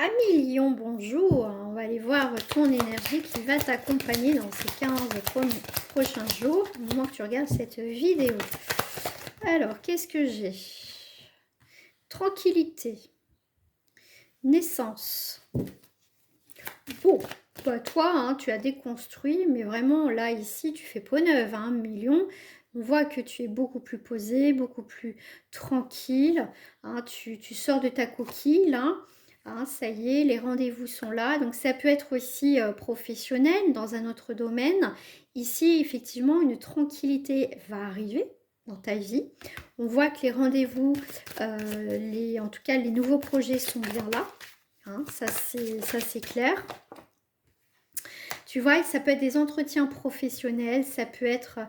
Amélion, bonjour. On va aller voir ton énergie qui va t'accompagner dans ces 15 prochains jours, au moment que tu regardes cette vidéo. Alors, qu'est-ce que j'ai? Tranquillité. Naissance. Bon, bah toi, hein, tu as déconstruit, mais vraiment, là, ici, tu fais peau neuve, hein, Million. On voit que tu es beaucoup plus posé, beaucoup plus tranquille. Hein, tu sors de ta coquille, là. Hein, ça y est, les rendez-vous sont là. Donc, ça peut être aussi professionnel dans un autre domaine. Ici, effectivement, une tranquillité va arriver dans ta vie. On voit que les rendez-vous, en tout cas, les nouveaux projets sont bien là. Hein, ça, c'est clair. Tu vois, ça peut être des entretiens professionnels, ça peut être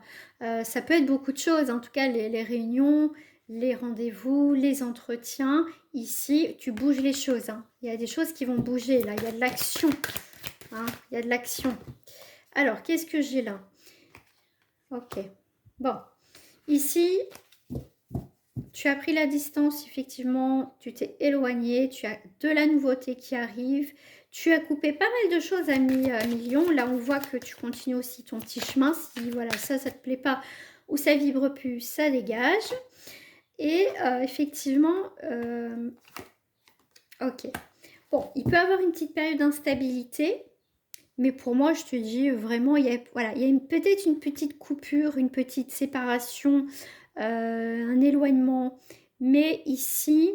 beaucoup de choses. En tout cas, les réunions, les rendez-vous, les entretiens. Ici, tu bouges les choses. Hein. Il y a des choses qui vont bouger là. Il y a de l'action. Hein. Il y a de l'action. Alors, qu'est-ce que j'ai là? Ok. Bon. Ici, tu as pris la distance, effectivement. Tu t'es éloigné. Tu as de la nouveauté qui arrive. Tu as coupé pas mal de choses à Million. Là, on voit que tu continues aussi ton petit chemin. Si voilà, ça te plaît pas ou ça vibre plus, ça dégage. Et effectivement, ok. Bon, il peut y avoir une petite période d'instabilité. Mais pour moi, je te dis vraiment, il y a peut-être une petite coupure, une petite séparation, un éloignement. Mais ici,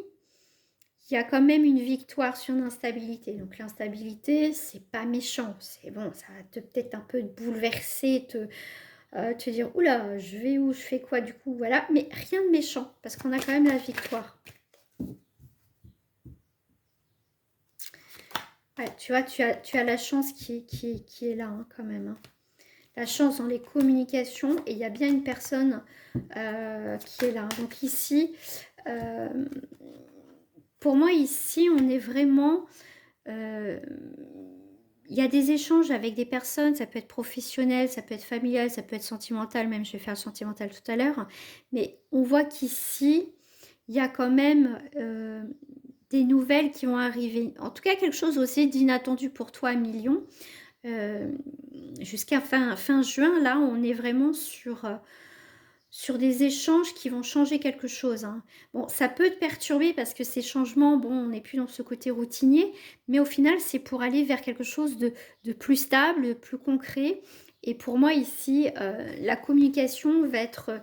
il y a quand même une victoire sur l'instabilité. Donc l'instabilité, c'est pas méchant. C'est bon, ça va peut-être un peu te bouleverser, te dire, oula, je vais où, je fais quoi du coup, voilà. Mais rien de méchant, parce qu'on a quand même la victoire. Ouais, tu vois, tu as la chance qui est là, hein, quand même. Hein. La chance dans les communications, et il y a bien une personne qui est là. Donc ici, pour moi, ici, on est vraiment... il y a des échanges avec des personnes, ça peut être professionnel, ça peut être familial, ça peut être sentimental, même je vais faire le sentimental tout à l'heure, mais on voit qu'ici, il y a quand même des nouvelles qui vont arriver. En tout cas, quelque chose aussi d'inattendu pour toi, Million. Jusqu'à fin juin, là, on est vraiment sur des échanges qui vont changer quelque chose. Hein. Bon, ça peut te perturber parce que ces changements, bon, on n'est plus dans ce côté routinier, mais au final, c'est pour aller vers quelque chose de plus stable, de plus concret. Et pour moi, ici, la communication va être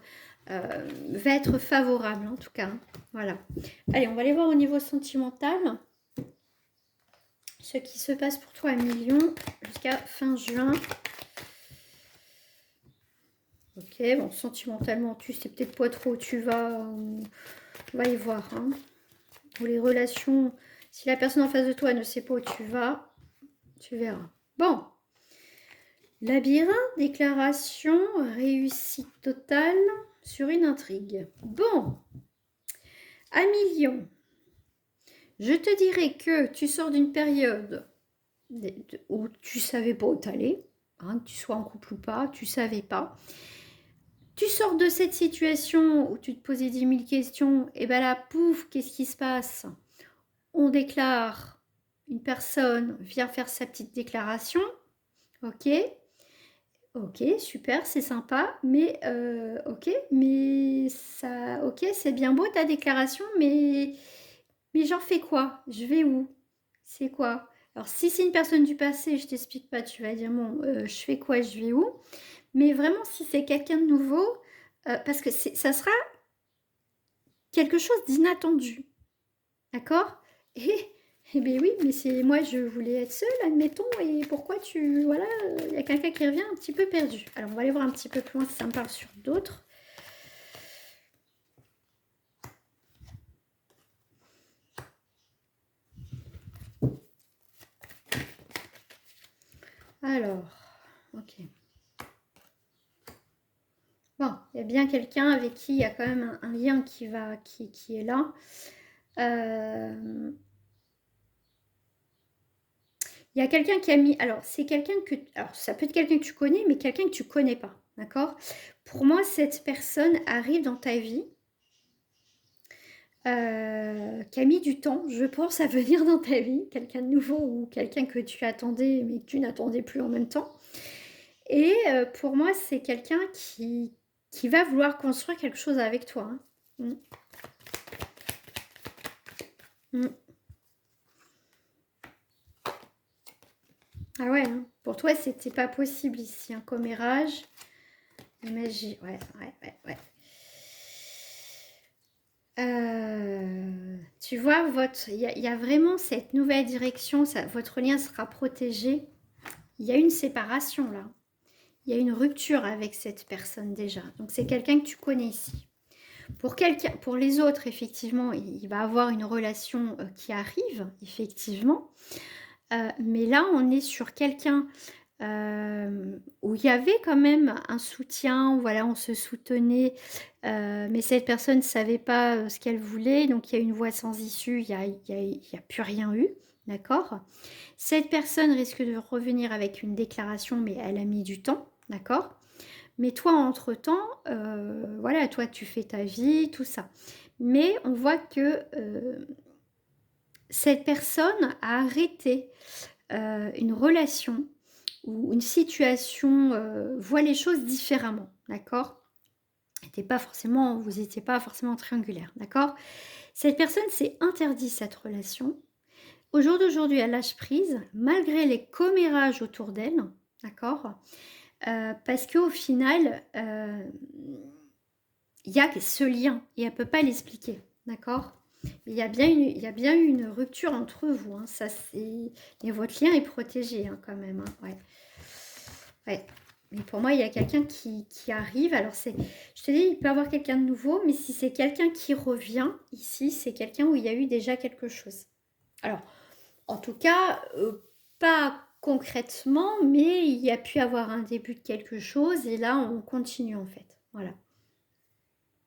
favorable, en tout cas. Hein. Voilà. Allez, on va aller voir au niveau sentimental ce qui se passe pour toi à Million jusqu'à fin juin. Ok, bon, sentimentalement, tu sais peut-être pas trop où tu vas. On va y voir. Hein. Ou les relations, si la personne en face de toi ne sait pas où tu vas, tu verras. Bon, labyrinthe, déclaration, réussite totale sur une intrigue. Bon, à Million, je te dirais que tu sors d'une période où tu savais pas où t'allais, hein, que tu sois en couple ou pas, tu savais pas. Tu sors de cette situation où tu te posais 10 000 questions, et ben là, pouf, qu'est-ce qui se passe? On déclare, une personne vient faire sa petite déclaration, ok, ok, super, c'est sympa, mais ok, mais ça, ok, c'est bien beau ta déclaration, mais j'en fais quoi? Je vais où? C'est quoi? Alors si c'est une personne du passé, je t'explique pas, tu vas dire bon, je fais quoi? Je vais où? Mais vraiment, si c'est quelqu'un de nouveau, parce que ça sera quelque chose d'inattendu. D'accord? Eh bien oui, mais c'est moi, je voulais être seule, admettons, et pourquoi tu... Voilà, il y a quelqu'un qui revient un petit peu perdu. Alors, on va aller voir un petit peu plus loin si ça me parle sur d'autres. Alors, ok. Bon, il y a bien quelqu'un avec qui il y a quand même un lien qui est là. Il y a quelqu'un qui a mis... Alors, c'est quelqu'un que... Alors, ça peut être quelqu'un que tu connais, mais quelqu'un que tu connais pas. D'accord? Pour moi, cette personne arrive dans ta vie qui a mis du temps, je pense, à venir dans ta vie, quelqu'un de nouveau ou quelqu'un que tu attendais mais que tu n'attendais plus en même temps. Et pour moi, c'est quelqu'un qui va vouloir construire quelque chose avec toi. Hein. Mm. Mm. Ah ouais, hein. Pour toi, c'était pas possible ici, un commérage. Magie, ouais, ouais, ouais, ouais. Tu vois, il y a vraiment cette nouvelle direction, votre lien sera protégé. Il y a une séparation là. Il y a une rupture avec cette personne déjà. Donc c'est quelqu'un que tu connais ici. Pour les autres, effectivement, il va avoir une relation qui arrive, effectivement. Mais là, on est sur quelqu'un où il y avait quand même un soutien, voilà, on se soutenait, mais cette personne ne savait pas ce qu'elle voulait, donc il y a une voie sans issue, il y a plus rien eu, d'accord? Cette personne risque de revenir avec une déclaration, mais elle a mis du temps, d'accord? Mais toi, entre-temps, voilà, toi, tu fais ta vie, tout ça. Mais on voit que cette personne a arrêté une relation ou une situation, voit les choses différemment, d'accord? Vous n'étiez pas forcément triangulaire, d'accord? Cette personne s'est interdit cette relation. Au jour d'aujourd'hui, elle lâche prise, malgré les commérages autour d'elle, d'accord? Parce qu'au final, il y a ce lien et elle ne peut pas l'expliquer, d'accord? Il y a bien eu une rupture entre vous, hein, ça c'est... Et votre lien est protégé hein, quand même, hein, ouais. Ouais. Mais pour moi, il y a quelqu'un qui arrive. Alors, je te dis, il peut y avoir quelqu'un de nouveau, mais si c'est quelqu'un qui revient, ici, c'est quelqu'un où il y a eu déjà quelque chose. Alors, en tout cas, pas concrètement, mais il y a pu avoir un début de quelque chose, et là, on continue en fait. Voilà.